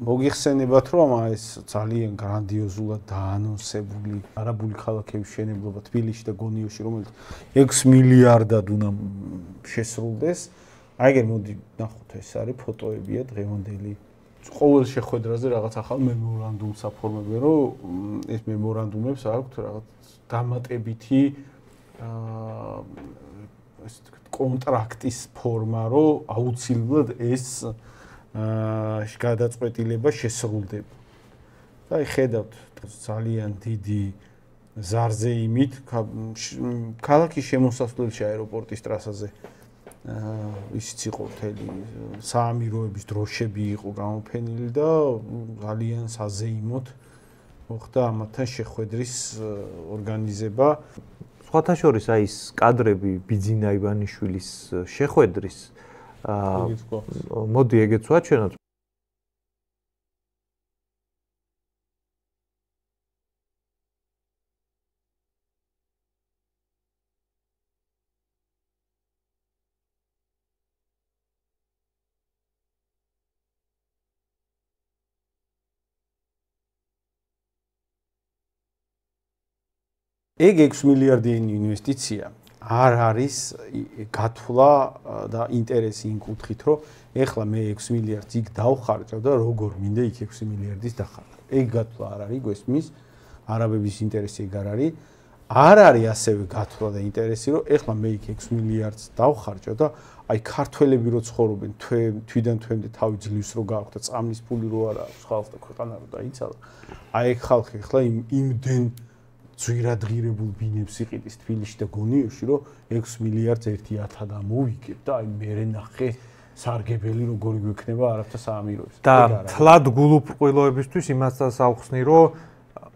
მოგიხსენებათ, რომ ეს ძალიან გრანდიოზულად დაანონსებული არაბული ქალაქების მშენებლობა თბილისში და გონიოში, რომელიც 6 მილიარდად უნდა შესრულდეს. აიგერ მოდი ნახოთ, ეს არის ფოტოებია დღევანდელი. ყოველ შეხვედრაზე რაღაც ახალ მემორანდუმს აფორმებენ, რომ ეს მემორანდუმებს აქვთ რაღაც დამატებითი კონტრაქტის ფორმა, რომ აუცილებლად ეს გადაწყვეტილება შესრულდება. და ხედავთ ძალიან დიდი ზარზეიმით ქალაქის შემოსასვლელში აეროპორტის ტრასაზე ისიც იყო მთელი საამიროების დროშები იყო გამოფენილი და ძალიან საზეიმოდ მოხდა ამათთან შეხვედრის ორგანიზება. სხვათა შორის აი ეს კადრები ბიძინა ივანიშვილის შეხვედრის მოდი ეგეც ვაჩვენოთ. ეგ 6 მილიარდიანი ინვესტიცია არ არის გათვლა და ინტერესი იმ კუთხით, რომ ეხლა მე 6 მილიარდს იქ დავხარჯავ და როგორ მინდა იქ 6 მილიარდის დახარჯვა. ეგ გათვლა არ არის გვესმის, არაბების ინტერესი ეგ არ არის. არ არის ასევე გათვლა და ინტერესი, რომ ეხლა მე იქ 6 მილიარდს დავხარჯავ და აი ქართველები რო ცხოვრობენ თვიდან თვემდე თავი ძლივს რო გააქვთ და წამლის ფული რო არა აქვს ხალხს და ქვეყანა რო დაიცალა. აი ეგ ხალხი ეხლა იმდენ ძვირადღირებულ ბინებს იყიდის თბილისში და გონიოში, რომ 6 მილიარდს 1.10 ამოვიგებ და აი მერე ნახე სარგებელი როგორი გვექნება არაბთა საამიროებს. და თლად გულუბრყვილოებისთვის იმასაც ავხსნი, რომ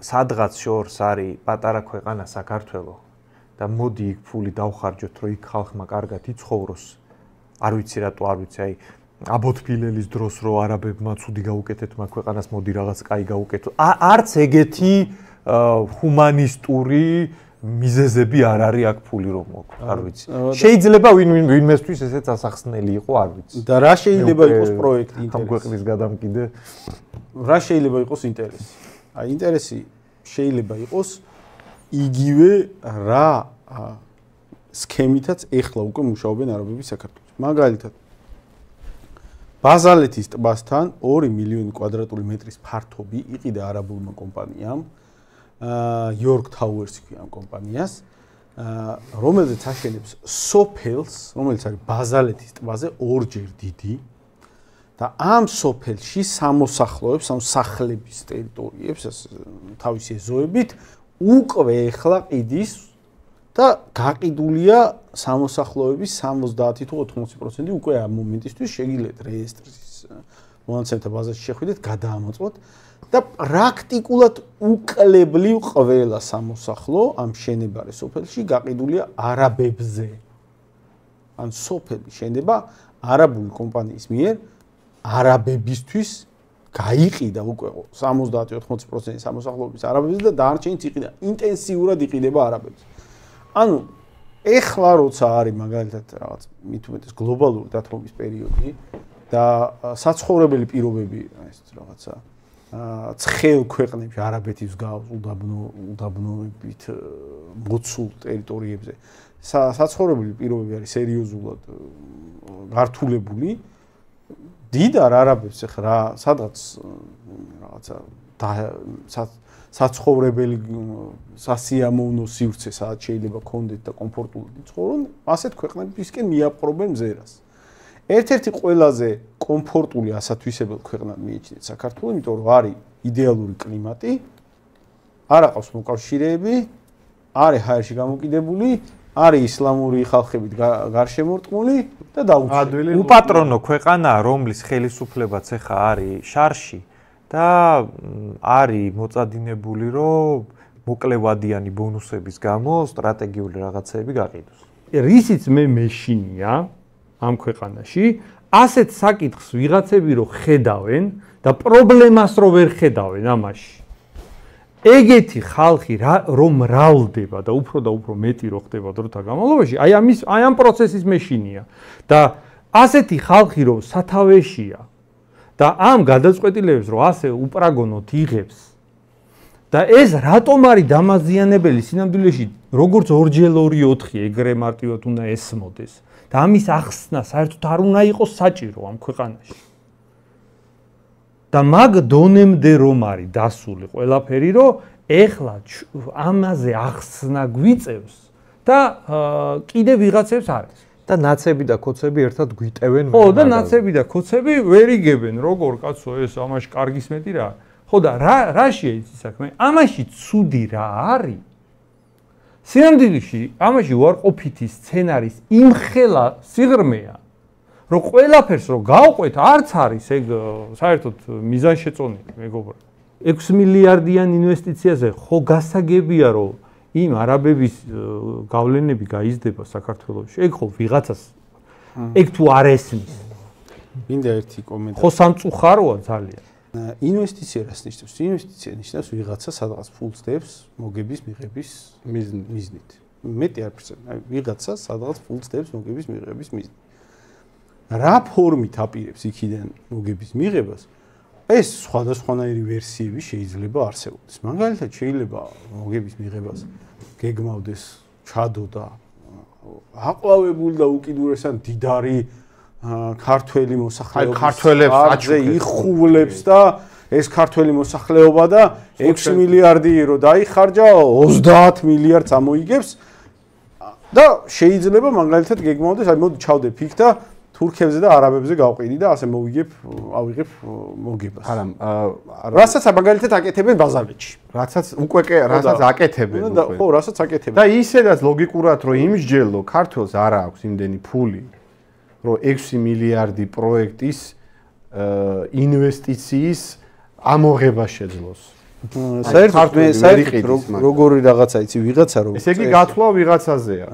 სადღაც შორს არის პატარა ქვეყანა საქართველო და მოდი იქ ფული დავხარჯოთ, რომ იქ ხალხმა კარგად იცხოვროს. არ ვიცი რატო არ ვიცი, აი აბოთფილელის დროს რო არაბებმა ცუდი გაუკეთეთ მაგ ქვეყანას, მოდი რაღაც კაი გაუკეთოთ. არც ეგეთი ჰუმანისტური მიზეზები არ არის აქ ფული რომ მოგვყ, არ ვიცი. შეიძლება ვინმესთვის ესეც ასახსნელი იყო, არ ვიცი. და რა შეიძლება იყოს პროექტი ინტერესი? ამ ქვეყნის გადამკიდე. რა შეიძლება იყოს ინტერესი? აი ინტერესი შეიძლება იყოს იგივე რა სქემითაც ეხლა უკვე მუშაობენ არაბები საქართველოში. მაგალითად ბაზალეთის ტბასთან 2 მილიონი კვადრატული მეტრის ფართობი იყიდა არაბულმა კომპანიამ. York Towers ქვია ამ კომპანიას, რომელზეც აშენებს სოფელს, რომელიც არის ბაზალეთის ტბაზე ორჯერ დიდი და ამ სოფელში სამოსახლოებს, ამ სახლების ტერიტორიებს თავისი ეზოებით უკვე ეხლა ყიდის და გაყიდულია სამოსახლოების 70 თუ 80% უკვე ამ მომენტისთვის შეგიძლიათ რეესტრის მონაცემთა ბაზაში შეხვიდეთ, გადაამოწმოთ. და პრაქტიკულად უკლებლივ ყველა სამოსახლო ამ შენებარე სოფელში გაყიდულია არაბებზე. ან სოფელი შენება არაბული კომპანიის მიერ არაბებისთვის გაიყიდა უკვე 70-80% სამოსახლოების არაბებზე და დანარჩენიც იყიდა ინტენსიურად იყიდება არაბებზე. ანუ ეხლა როცა არის მაგალითად რაღაც მით უმეტეს გლობალური დათმობის პერიოდი და საცხოვრებელი პირობები ეს რაღაცა ცხელ ქვეყნებში არაბეთის გავს უდაბნოებით მოცულ ტერიტორიებზე საცხოვრებელი პირობები არის სერიოზულად გართულებული დიდარ არაბებს ახლა სადღაც რაღაცა საცხოვრებელი სასიამოვნო სივრცე სადაც შეიძლება კონდეთ და კომფორტულად იცხოვრონ ასეთ ქვეყნებისკენ მიაპყრობენ მზერას ერთ-ერთი ყველაზე კომფორტული ასათვისებელ ქვეყნად მიიჩნევთ საქართველოს, იმიტომ რომ არის იდეალური კლიმატი, არ აყავს მოკავშირეები, არის ჰაერში გამოკიდებული, არის ისლამური ხალხებით გარშემორტყმული და დაუცველი. უპატრონო ქვეყანაა, რომლის ხელისუფლებაც ახლა არის შარში და არის მოწადინებული, რომ მოკლევადიანი ბონუსების გამო სტრატეგიული რაღაცეები გაყიდოს. რისიც მე მეშინია ამ ქვეყანაში ასეთ საკითხს ვიღაცები რო ხედავენ და პრობლემას რო ვერ ხედავენ ამაში. ეგეთი ხალხი რომ მრავლდება და უფრო მეტი რო ხდება დროთა განმავლობაში, აი ამ პროცესის მეშინია და ასეთი ხალხი რო სათავეშია და ამ გადაწყვეტილებებს რომ ასე უპრაგონოთ იღებს და ეს რატომ არის დამაზიანებელი სინამდვილეში როგორც 2x2 ეგრე მარტივად უნდა ესმოდეს და ამის ახსნა საერთოდ არ უნდა იყოს საჭირო ამ ქვეყანაში და მაგ დონემდე რომ არის დასული ყველაფერი რომ ეხლა ამაზე ახსნა გვიწევს და კიდე ვიღაცებს არის და ნაცები და კოცები ერთად გვიტევენ ხო და ნაცები და კოცები ვერ იგებენ როგორ კაცო ეს ამაში კარგის მეტი რა ხო და რაშია იცი საქმე ამაში ცუდი რა არის სინამდვილეში ამაში უარყოფითი სცენარის იმხელა სიღრმეა რომ ყველაფერს რომ გავყვეთ არც არის ეგ საერთოდ მიზანშეწონილი მეგობრებო 6 მილიარდიან ინვესტიციაზე ხო გასაგებია რომ იმ არაბების გავლენები გაიზრდება საქართველოში ეგ ხო ვიღაცას ეგ თუ არ ესმის მინდა ერთი კომენტარი ხო სამწუხაროა ძალიან ინვესტიცია რას ნიშნავს? ინვესტიცია ნიშნავს ვიღაცა სადღაც ფულს დებს მოგების მიღების მიზნით. მეტი არ ფრცენ, ვიღაცა სადღაც ფულს დებს მოგების მიღების მიზნით. რა ფორმით აპირებს იქიდან მოგების მიღებას? ეს სხვადასხვანაირი ვერსიები შეიძლება არსებობდეს. მაგალითად შეიძლება მოგების მიღებას გეგმავდეს ჩადო და აყვავებული და უკიდურესად დიდარი ქართველი მოსახლეობა იხუვლებს და ეს ქართველი მოსახლეობა და 6 მილიარდი ირო დაიხარჯა 30 მილიარდს ამოიგებს და შეიძლება მაგალითად გეგმავდეს აი მოდი ჩავდე ფიქ და თურქებზე და არაბებზე გავყიდი და ასე ავიღებ მოგებას. არა, რასაც მაგალითად აკეთებენ ბაზარეთში. რასაც რასაც აკეთებენ უკვე. ხო, რასაც აკეთებენ. და ისედაც ლოგიკურად რომ იმსჯელო ქართველს არ აქვს იმდენი ფული რომ 6 მილიარდი პროექტის ინვესტიციის ამოღება შეძლოს. საერთოდ როგორი რაღაცა იცი ვიღაცა რომ ესე იგი გათვლა ვიღაცაზეა.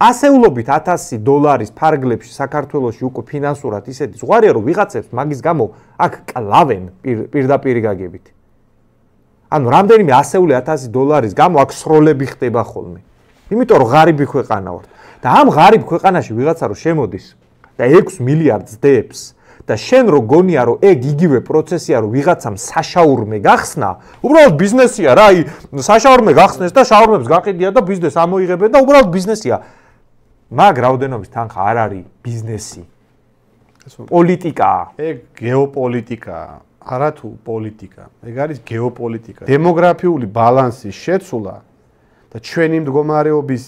ასეულობით $1000 ფარგლებში საქართველოში უკვე ფინანსურად ისეთი ზღვარია რომ ვიღაცებს მაგის გამო აქ კლავენ პირდაპირ გაგებით. ანუ რამდენიმე ასეული $1000 გამო აქ სროლები ხდება ხოლმე. იმიტომ რომ ღარიბი ქვეყანა ვართ. და ამ ღარიბ ქვეყანაში ვიღაცა რომ შემოდის და 6 მილიარდს დებს და შენ რო გონია რომ ეგ იგივე პროცესია რომ ვიღაცამ საშაურმე გახსნა, უბრალოდ ბიზნესია რა, აი საშაურმე გახსნეს და შაურმებს გაყიდია და ბიზნეს ამოიღებენ და უბრალოდ ბიზნესია. მაგ რაოდენობის თანხა არ არის ბიზნესი. პოლიტიკაა. ეგ გეოპოლიტიკაა, არა თუ პოლიტიკა. ეგ არის გეოპოლიტიკა. დემოგრაფიული ბალანსის შეცვლა და ჩვენი მდგომარეობის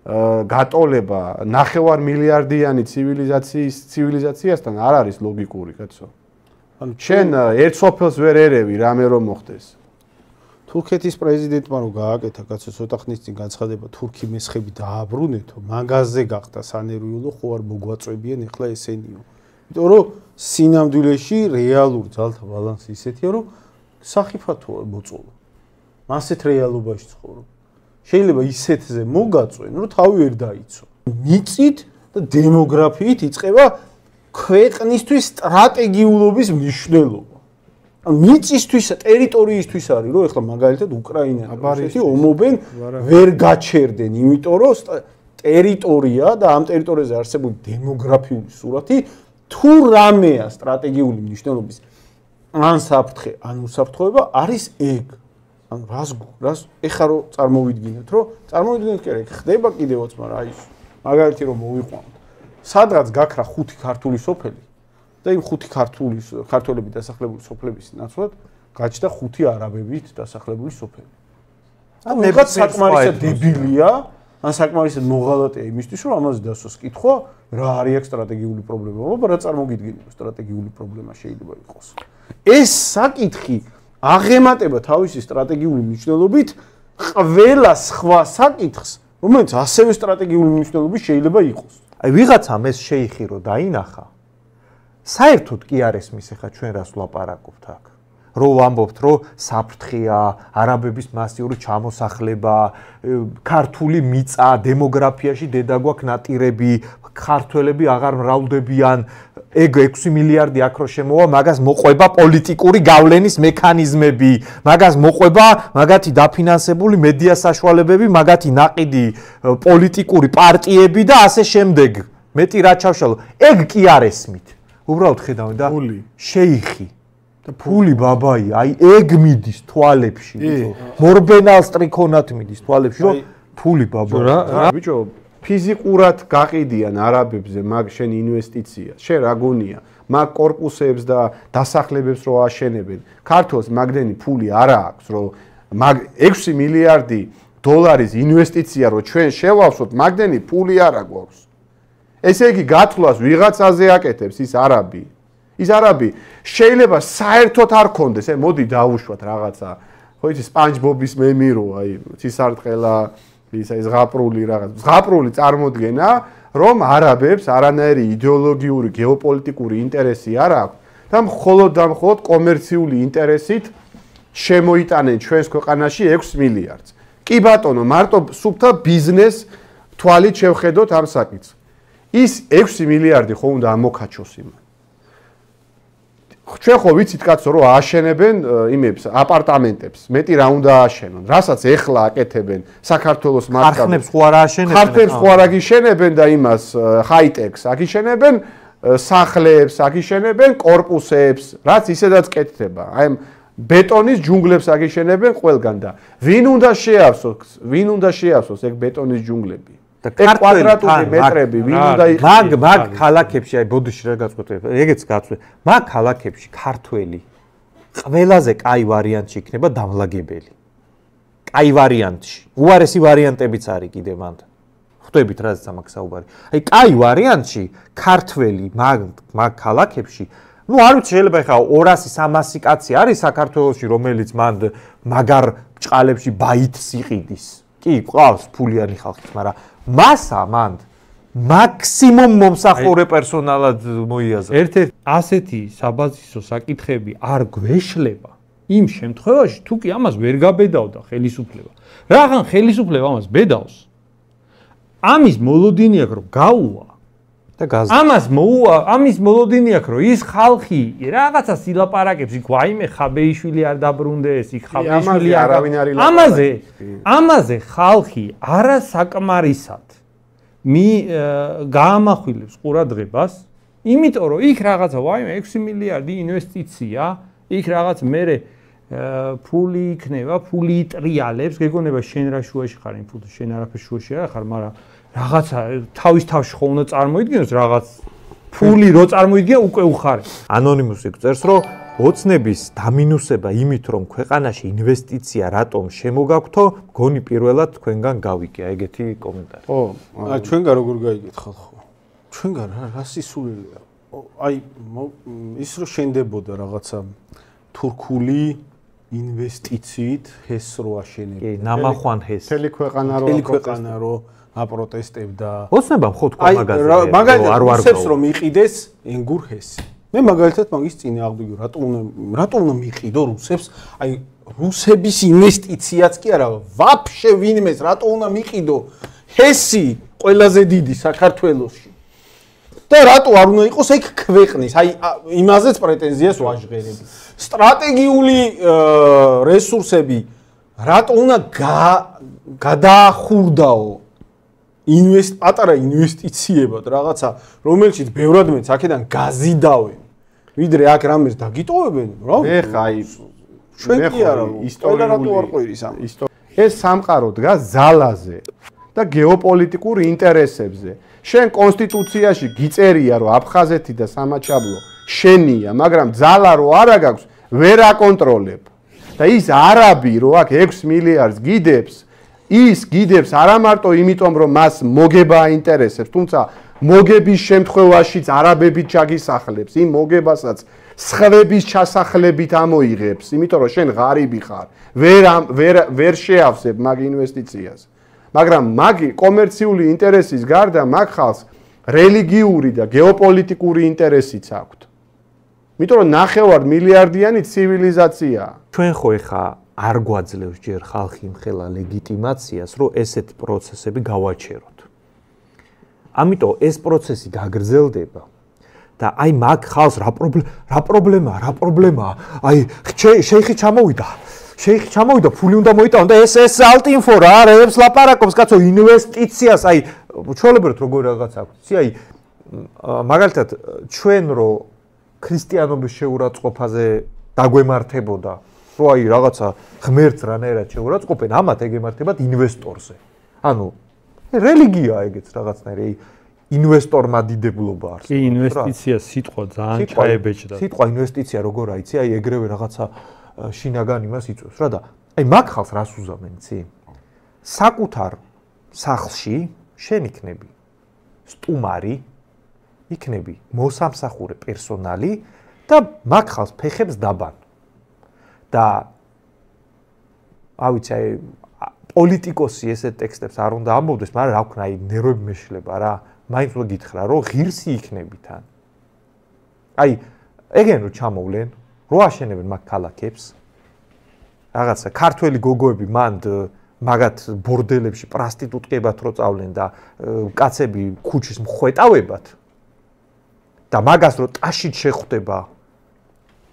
გატოლება 9 მილიარდიანი ცივილიზაციასთან არ არის ლოგიკური, კაცო. ანუ ჩვენ ერთ სოფელს ვერ ერევი რამე რომ მოხდეს. თურქეთის პრეზიდენტმა რო გააკეთა კაცო ცოტა ხნის წინ განცხადება თურქი მესხები დააბრუნეთო, მაგაზე გახდა სანერვიულო ხო არ მოგვაწვევიან ეხლა ესენიო. იმიტომ რომ სინამდვილეში რეალურ ძალთა ბალანსი ისეთია რომ სახიფათოა მოწოლა. მასეთ რეალობაში ცხოვრობ. შეიძლება ისეთზე მოგაწვენ, რომ თავი ვერ დაიცვა. მიწით და დემოგრაფიით იწყება ქვეყნისთვის სტრატეგიულობის მნიშვნელობა. ანუ მიწისთვის, ტერიტორიისთვის არის, რომ ეხლა მაგალითად უკრაინა ომობენ, ვერ გაჩერდნენ, იმიტომ რომ ტერიტორია და ამ ტერიტორიაზე არსებული დემოგრაფიული სურათი თუ რამეა სტრატეგიული მნიშვნელობის ან საფრთხე, ან უსაფრთხოება არის ეგ. ანუ რას ეხა რომ წარმოვიდგინოთ, რომ წარმოვიდგინოთ კი არა, ხდება კიდევაც, მაგრამ აი მაგალითი რომ მოვიყვანოთ. სადღაც გაქრა 5 ქართული სოფელი და იმ 5 ქართველები დასახლებული სოფლების ნაცვლად გაჩნდა 5 არაბებით დასახლებული სოფელი. ანუ ეგაც საკმარისად დებილია, ან საკმარისად მოღალატეა იმისთვის, რომ ამაზე დასვას კითხვა, რა არის აქ სტრატეგიული პრობლემა, მაგრამ რა წარმოგიდგენია, სტრატეგიული პრობლემა შეიძლება იყოს. ეს საკითხი აღემატება თავისი სტრატეგიული მნიშვნელობით ყველა სხვა საკითხს, რომელიც ასევე სტრატეგიული მნიშვნელობის შეიძლება იყოს. აი ვიღაცამ ეს შეიხირო დაინახა. საერთოდ კი არ ესმის ახლა ჩვენ რას ვლაპარაკობთ აქ. რო ვამბობთ, რომ საფრთხეა, არაბების მასიური ჩამოსახლება, ქართული მიწა, დემოგრაფიაში დედა გვაქვს ნატირები, ქართველები აღარ მრავლდებიან, ეგ 6 მილიარდი აქ რო შემოვა, მაგას მოყვება პოლიტიკური გავლენის მექანიზმები, მაგას მოყვება მაგათი დაფინანსებული მედია საშუალებები, მაგათი ნაყიდი პოლიტიკური პარტიები და ასე შემდეგ. მეტი რა ჩავშალო. ეგ კი არ ესმით. უბრალოდ ხედავენ და ფული. შეიხი და ფული ბაბაი, აი ეგ მიდის თვალებში, მორბენალ სტრიქონად მიდის თვალებში, რომ ფული ბაბა. ბიჭო, ფიზიკურად გაყიდიან არაბებზე მაგ შენ ინვესტიცია. შენ რა გონია? მაგ კორპუსებს და დასახლებებს რო აშენებენ. ქართულს მაგდენი ფული არა აქვს, რომ მაგ 6 მილიარდი დოლარის ინვესტიცია რო ჩვენ შევავსოთ, მაგდენი ფული არა გვაქვს. ესე იგი გათვლას ვიღაცაზე აკეთებს ის არაბი. ის არაბი შეიძლება საერთოდ არ კონდეს, მოდი დავუშვათ რაღაცა. ხო იცი სპანჯბობის მემირო, აი ცისარტყელა ის ზღაპრული რაღაც. ზღაპრული წარმოდგენა, რომ არაბებს არანაირი იდეოლოგიური, გეოპოლიტიკური ინტერესი არ აქვს და მხოლოდ კომერციული ინტერესით შემოიტანენ ჩვენს ქვეყანაში 6 მილიარდს. კი ბატონო, მარტო სუფთა ბიზნეს თვალით შევხედოთ ამ საკითხს. ის 6 მილიარდი ხო უნდა ამოქაჩოს იმან. ჩვენ ხო ვიცით კაცო, რომ ააშენებენ იმებს, აპარტამენტებს, მეტი რა უნდა ააშენონ, რასაც ეხლა აკეთებენ საქართველოს მასშტაბით. ხარხნებს ხო არ ააშენებენ? ხარხნებს ხო არ აგიშენებენ და იმას ჰაიტექს აგიშენებენ, სახლებს აგიშენებენ, კორპუსებს, რაც ისედაც კეთდება. აი ბეტონის ჯუნგლებს აგიშენებენ ყველგან და ვინ უნდა შეავსოს ეგ ბეტონის ჯუნგლები? და კვადრატული მეტრები ვინ უნდა იყიდოს? მაგ ქალაქებში, აი ბოდიში რა გაწყვეტე, ეგეც გაწყვე. მაგ ქალაქებში ქართველი ყველაზე კაი ვარიანტი იქნება დამლაგებელი. კაი ვარიანტში. უარესი ვარიანტებიც არის კიდე მანდ. ხვდებით რაზეც ამაკ საუბარი. აი კაი ვარიანტში ქართველი მაგ ქალაქებში ну არ ვიცი შეიძლება ხა 200-300 კაცი არის საქართველოში რომელიც მანდ მაგარ ბჭყალებში ბაითს იყიდის. კი, ყავს ფულიანი ხალხი, მაგრამ მასა მანდ მაქსიმუმ მომსახურე პერსონალად მოიაზრა. ერთ-ერთი ასეთი საბაზისო საკითხები არ გვეშლება იმ შემთხვევაში, თუ კი ამას ვერ გაბედავდა ხელისუფლება. რაღან ხელისუფლება ამას ბედავს? ამის მოლოდინი აქვს, რომ გაუვა და გაზ. ამის მოლოდინი აქვს, რომ ის ხალხი რაღაცა სილაპარაკებს, იქ ვაიმე ხაბეიშვილი არ დაბრუნდეს, იქ ხაბეიშვილი არავინ არ ამაზე ხალხი არასაკმარისად გაამახვილებს ყურადღებას, იმიტომ რომ იქ რაღაცა ვაიმე 6 მილიარდი ინვესტიცია, იქ რაღაც მერე ფული იქნება, ფული იტრიალებს, გეგონება შენ რა შუაში ხარ იმ ფულს, შენ არაფერ შუაში არ ხარ, მაგრამ რაღაცა თავის თავში ხო უნდა წარმოიდგინოს რაღაც ფული რო წარმოიდგინე უკვე უხარე. ანონიმუსი წერს, რომ ოცნების დამინუსება იმით, რომ ქვეყანაში ინვესტიცია რატომ შემოგაგვთო, მგონი პირველად თქვენგან გავიგე, ეგეთი კომენტარი. ხო, ჩვენგან როგორ გაიგეთხალ ხო? ჩვენგან რა სისულელია? აი ის რო შენდებოდა რაღაცა თურქული ინვესტიციით ჰეს რო აშენებდა. კი, ნამახვან ჰეს. მთელი ქვეყანა რო აპროტესტებდა. ოცნებამ ხო თქვა მაგაზე. მაგალითად რუსებს რომ იყიდეს ენგურ ჰესი. მე მაგალითად მაგის წინ აღდგე რატომ უნდა მიყიდო რუსებს? აი რუსების ინვესტიციაც კი არა, ვაფშე ვინმეს რატომ უნდა მიყიდო ჰესი ყველაზე დიდი საქართველოში. და რატო არ უნდა იყოს ეგ ქვეყნის? აი იმაზეც პრეტენზიას ვაჟღერებ. სტრატეგიული რესურსები რატო უნდა გადაახურდაო? პატარა ინვესტიციებად რაღაცა, რომელშიც ბევრად მეც აქედან გაზიდავენ. ვიდრე აქ რამეს დაგიტოვებენ, რა? ეხა აი ჩვენ კი არა, ისტორიული ეს სამყარო დგას ძალაზე და გეოპოლიტიკურ ინტერესებზე. შენ კონსტიტუციაში გიწერია, რომ აფხაზეთი და სამაჩაბლო შენია, მაგრამ ძალა რო არა გაქვს, ვერ აკონტროლებ. და ის არაბი რო აქ 6 მილიარდს გიდებს, ის გიდებს არა მარტო იმიტომ, რომ მას მოგება აინტერესებს, თუმცა მოგების შემთხვევაშიც არაბები ჩაგისახლებს, იმ მოგებასაც სხვების ჩასახლებით ამოიღებს, იმიტომ რომ შენ ღარიბი ხარ, ვერ შეავსებ მაგ ინვესტიციას. მაგრამ მაგ კომერციული ინტერესის გარდა მაგ ხალხს რელიგიური და გეოპოლიტიკური ინტერესიც აქვს. იმიტომ რომ ნახევარ მილიარდიანი ცივილიზაციაა. ჩვენ ხო ეხა არ გვაძლევს ჯერ ხალხი მხელა ლეგიტიმაციას, რომ ესეთ პროცესები გავაჩეროთ. ამიტომ ეს პროცესი გაგრძელდება და აი მაგ ხალხს რა პრობლემაა? აი შეიხი ჩამოვიდა, ფული უნდა მოიტანო და ეს ალტინფო რა, რევებს ლაპარაკობს კაცო ინვესტიციას, აი ჩვეულებრივად როგორ რაღაც აქვს. იცი აი მაგალითად ჩვენ რო ქრისტიანობის შეურაცხყოფაზე დაგვემართებოდა, რომ აი რაღაცა ღმერთს რანაირად შეურაცხყოფენ, ამათ ეგემართებათ ინვესტორზე. ანუ რელიგია ეგეც რაღაცნაირი ინვესტორმა დიდებლობა არის. კი, ინვესტიცია სიტყვა ძალიან ჩაებეჭდა. სიტყვა ინვესტიცია როგორ აიცი, აი ეგრევე რაღაცა შინაგან იმას იწვევს რა და აი მაგ ხალხს რას უზავენ იცი? საკუთარ სახლში შენ იქნები სტუმარი, იქნები მოსამსახურე პერსონალი და მაგ ხალხს ფეხებს დაბან. და ავიცი აი პოლიტიკოსი ესეთ ტექსტებს არ უნდა ამბობდეს, მაგრამ რა ვქნა, აი ნერვები მეშლება რა. მაინც უნდა გითხრა, რომ ღირსი იქნები თან. აი ეგენ რო ჩამოვლენ, რო აშენებენ მაგ ქალაქებს. რაღაცა ქართველი გოგოები მანდ მაგათ ბორდელებში პრასტიტუტკებად რო წავლენ და კაცები ქუჩის მხვეტავებად და მაგას რო ტაშით შეხვდება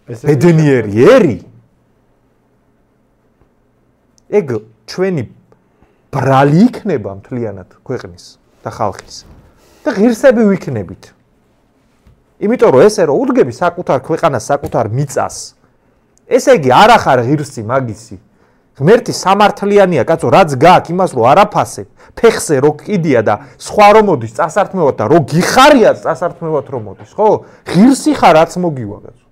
ბედნიერი ერი ეგ ჩვენი ბრალი იქნება მთლიანად ქვეყნის და ხალხის და ღირსები ვიქნებით. იმიტომ რომ ესე რო უდგები საკუთარ ქვეყანას, საკუთარ მიწას, ესე იგი არ ახარ ღირსი მაგისი. ღმერთი სამართლიანია, კაცო, რაც გაქვს იმას რო არაფასებ, ფეხზე რო კიდია და სხვა რო მოდის წასართმევად და რო გიხარია წასართმევად რო მოდის, ხო? ღირსი ხარ, რაც მოგივა, კაცო.